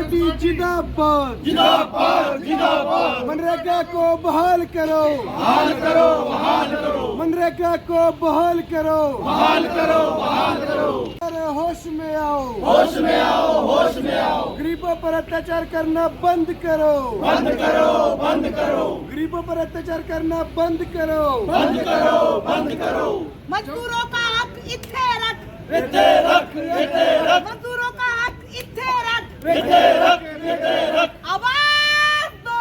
Party जिंदाबाद जिंदाबाद जिंदाबाद। मनरेगा को बहाल करो, बहाल करो, बहाल करो। मनरेगा को बहाल करो, बहाल करो, बहाल करो। अरे होश में आओ, होश में आओ, होश में आओ। गरीबों पर अत्याचार करना बंद करो, बंद करो, बंद करो। गरीबों पर अत्याचार करना बंद करो, बंद करो, बंद करो। मजदूरों का हक इत्थे रख, इत्थे रख, इत्थे रख। मजदूरों का हक इत्थे रख, इत्थे रख, इत्थे रख। आवाज दो,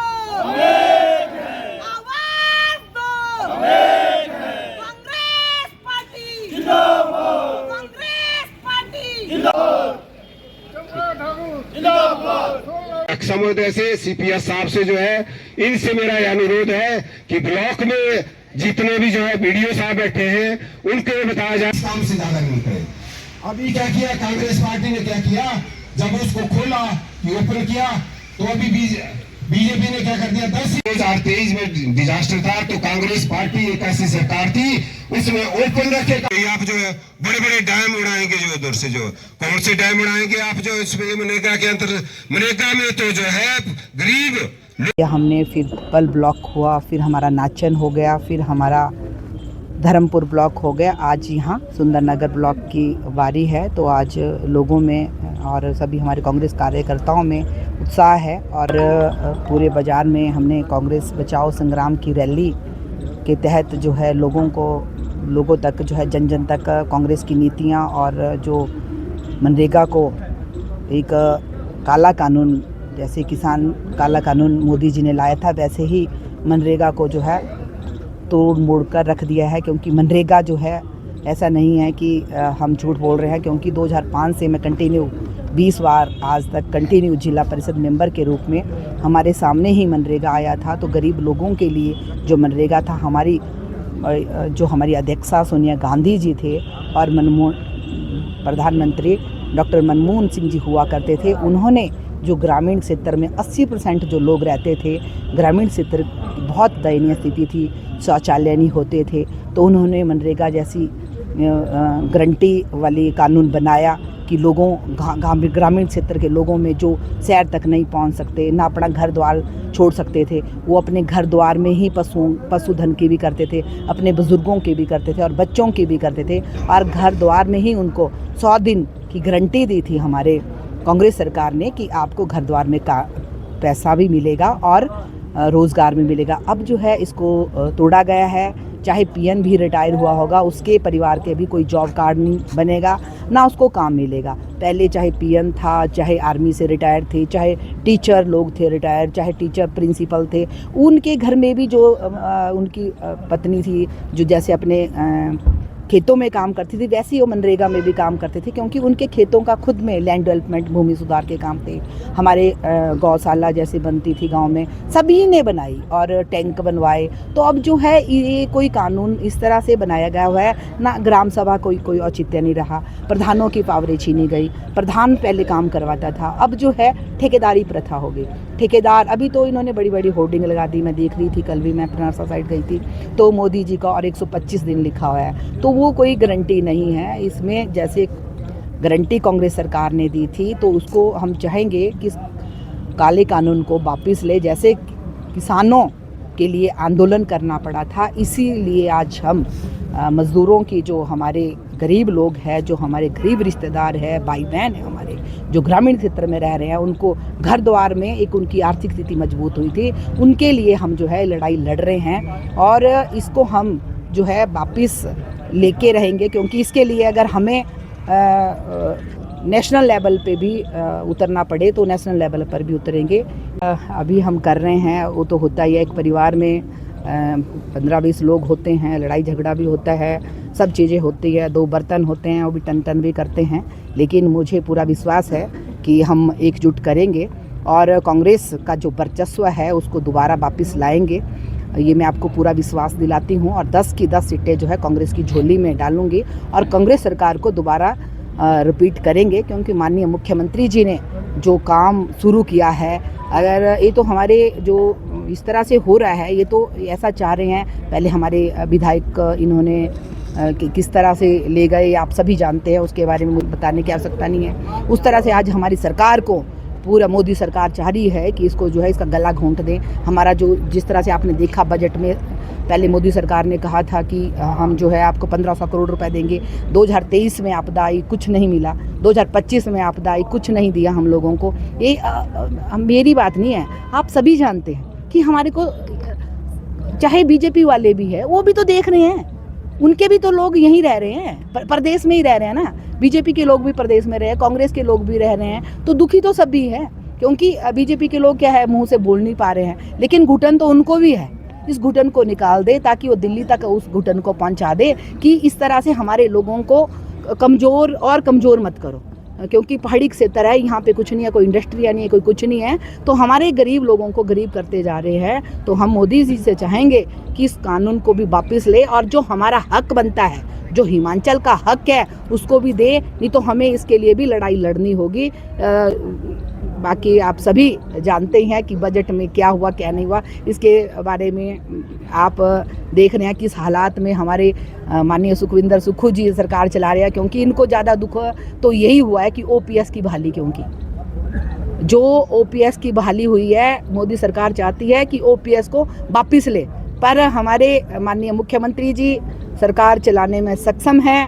आवाज दो। कांग्रेस पार्टी जिंदाबाद, कांग्रेस पार्टी जिंदाबाद, जिंदाबाद। समुदाय से सीपीएस साहब से जो है, इनसे मेरा यह अनुरोध है कि ब्लॉक में जितने भी जो है बीडीओ साहब बैठे हैं उनको बताया जाए काम से ज्यादा नहीं करे। अभी क्या किया कांग्रेस पार्टी ने, क्या किया, जब उसको खोला कि ओपन किया तो अभी बीजेपी ने क्या कर दिया, 2023 में डिजास्टर था तो कांग्रेस पार्टी एक ऐसी सरकार थी उसमें ओपन रखेगा। आप जो है बड़े बड़े डैम उड़ाएंगे, जो उधर से जो कौन से डैम उड़ाएंगे आप, जो इसमें मनरेगा के अंतर, मनरेगा में तो जो है गरीब। हमने फिर पल ब्लॉक हुआ, फिर हमारा नाचन हो गया, फिर हमारा धर्मपुर ब्लॉक हो गया। आज यहाँ सुंदरनगर ब्लॉक की बारी है, तो आज लोगों में और सभी हमारे कांग्रेस कार्यकर्ताओं में उत्साह है और पूरे बाज़ार में हमने कांग्रेस बचाओ संग्राम की रैली के तहत जो है लोगों तक जो है जन जन तक कांग्रेस की नीतियाँ और जो मनरेगा को एक काला कानून, जैसे किसान काला कानून मोदी जी ने लाया था, वैसे ही मनरेगा को जो है तोड़ मोड़ कर रख दिया है। क्योंकि मनरेगा जो है ऐसा नहीं है कि हम झूठ बोल रहे हैं, क्योंकि 2005 से मैं कंटिन्यू 20 बार आज तक कंटिन्यू जिला परिषद मेंबर के रूप में हमारे सामने ही मनरेगा आया था। तो गरीब लोगों के लिए जो मनरेगा था, जो हमारी अध्यक्षा सोनिया गांधी जी थे और प्रधानमंत्री डॉक्टर मनमोहन सिंह जी हुआ करते थे, उन्होंने जो ग्रामीण क्षेत्र में 80% जो लोग रहते थे, ग्रामीण क्षेत्र बहुत दयनीय स्थिति थी, शौचालय नहीं होते थे, तो उन्होंने मनरेगा जैसी गारंटी वाली कानून बनाया कि लोगों ग्रामीण क्षेत्र के लोगों में जो शहर तक नहीं पहुंच सकते, ना अपना घर द्वार छोड़ सकते थे, वो अपने घर द्वार में ही पशुधन की भी करते थे, अपने बुज़ुर्गों की भी करते थे और बच्चों की भी करते थे, और घर द्वार में ही उनको 100 दिन की गारंटी दी थी हमारे कांग्रेस सरकार ने कि आपको घर द्वार में पैसा भी मिलेगा और रोज़गार भी मिलेगा। अब जो है इसको तोड़ा गया है। चाहे पीएन भी रिटायर हुआ होगा, उसके परिवार के भी कोई जॉब कार्ड नहीं बनेगा, ना उसको काम मिलेगा। पहले चाहे पीएन था, चाहे आर्मी से रिटायर थे, चाहे टीचर लोग थे रिटायर, चाहे टीचर प्रिंसिपल थे, उनके घर में भी जो उनकी पत्नी थी जो जैसे अपने खेतों में काम करती थी, वैसे ही वो मनरेगा में भी काम करते थे, क्योंकि उनके खेतों का खुद में लैंड डेवलपमेंट, भूमि सुधार के काम थे। हमारे गौशाला जैसे बनती थी गांव में, सभी ने बनाई और टैंक बनवाए। तो अब जो है ये कोई कानून इस तरह से बनाया गया हुआ है ना, ग्राम सभा कोई औचित्य नहीं रहा, प्रधानों की पावरें छीनी गई। प्रधान पहले काम करवाता था, अब जो है ठेकेदारी प्रथा हो गई। ठेकेदार, अभी तो इन्होंने बड़ी बड़ी होर्डिंग लगा दी, मैं देख रही थी, कल भी मैं बनारसा साइड गई थी, तो मोदी जी का और 125 दिन लिखा हुआ है, तो वो कोई गारंटी नहीं है इसमें। जैसे गारंटी कांग्रेस सरकार ने दी थी, तो उसको हम चाहेंगे कि काले कानून को वापस ले। जैसे किसानों के लिए आंदोलन करना पड़ा था, इसीलिए आज हम मज़दूरों की, जो हमारे गरीब लोग हैं, जो हमारे गरीब रिश्तेदार हैं, भाई बहन हैं हमारे, जो ग्रामीण क्षेत्र में रह रहे हैं, उनको घर द्वार में एक उनकी आर्थिक स्थिति मजबूत हुई थी, उनके लिए हम जो है लड़ाई लड़ रहे हैं और इसको हम जो है वापस लेके रहेंगे। क्योंकि इसके लिए अगर हमें नेशनल लेवल पे भी उतरना पड़े तो नेशनल लेवल पर भी उतरेंगे। अभी हम कर रहे हैं, वो तो होता ही है, एक परिवार में 15-20 लोग होते हैं, लड़ाई झगड़ा भी होता है, सब चीज़ें होती है, 2 बर्तन होते हैं, वो भी टन भी करते हैं, लेकिन मुझे पूरा विश्वास है कि हम एकजुट करेंगे और कांग्रेस का जो वर्चस्व है उसको दोबारा वापस लाएंगे। ये मैं आपको पूरा विश्वास दिलाती हूँ और 10 की 10 सीटें जो है कांग्रेस की झोली में डालूंगी और कांग्रेस सरकार को दोबारा रिपीट करेंगे। क्योंकि माननीय मुख्यमंत्री जी ने जो काम शुरू किया है, अगर ये तो हमारे जो इस तरह से हो रहा है, ये तो ऐसा चाह रहे हैं, पहले हमारे विधायक इन्होंने किस तरह से ले गए आप सभी जानते हैं, उसके बारे में मुझे बताने की आवश्यकता नहीं है। उस तरह से आज हमारी सरकार को पूरा मोदी सरकार चाह रही है कि इसको जो है इसका गला घोंट दें। हमारा जो जिस तरह से आपने देखा बजट में, पहले मोदी सरकार ने कहा था कि हम जो है आपको 1500 करोड़ रुपए देंगे। 2023 में आपदा आई, कुछ नहीं मिला। 2025 में आपदा आई, कुछ नहीं दिया हम लोगों को। ये मेरी बात नहीं है, आप सभी जानते हैं कि हमारे को, चाहे बीजेपी वाले भी है, वो भी तो देख रहे हैं, उनके भी तो लोग यहीं रह रहे हैं, प्रदेश में ही रह रहे हैं ना। बीजेपी के लोग भी प्रदेश में रहे हैं, कांग्रेस के लोग भी रह रहे हैं, तो दुखी तो सब भी है। क्योंकि बीजेपी के लोग क्या है, मुंह से बोल नहीं पा रहे हैं, लेकिन घुटन तो उनको भी है। इस घुटन को निकाल दे ताकि वो दिल्ली तक उस घुटन को पहुंचा दे कि इस तरह से हमारे लोगों को कमज़ोर और कमज़ोर मत करो। क्योंकि पहाड़ी से तरह यहाँ पे कुछ नहीं है, कोई इंडस्ट्री नहीं है, कोई कुछ नहीं है, तो हमारे गरीब लोगों को गरीब करते जा रहे हैं। तो हम मोदी जी से चाहेंगे कि इस कानून को भी वापस ले और जो हमारा हक बनता है, जो हिमाचल का हक है, उसको भी दे। नहीं तो हमें इसके लिए भी लड़ाई लड़नी होगी। बाकी आप सभी जानते हैं कि बजट में क्या हुआ क्या नहीं हुआ, इसके बारे में आप देख रहे हैं किस हालात में हमारे माननीय सुखविंदर सुक्खू जी सरकार चला रहे हैं। क्योंकि इनको ज़्यादा दुख तो यही हुआ है कि ओपीएस की बहाली, क्योंकि जो ओपीएस की बहाली हुई है, मोदी सरकार चाहती है कि ओपीएस को वापस ले, पर हमारे माननीय मुख्यमंत्री जी सरकार चलाने में सक्षम है।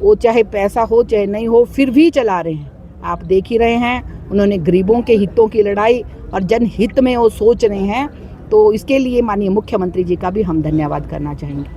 वो चाहे पैसा हो चाहे नहीं हो, फिर भी चला रहे हैं। आप देख ही रहे हैं, उन्होंने गरीबों के हितों की लड़ाई और जनहित में वो सोच रहे हैं। तो इसके लिए माननीय मुख्यमंत्री जी का भी हम धन्यवाद करना चाहेंगे।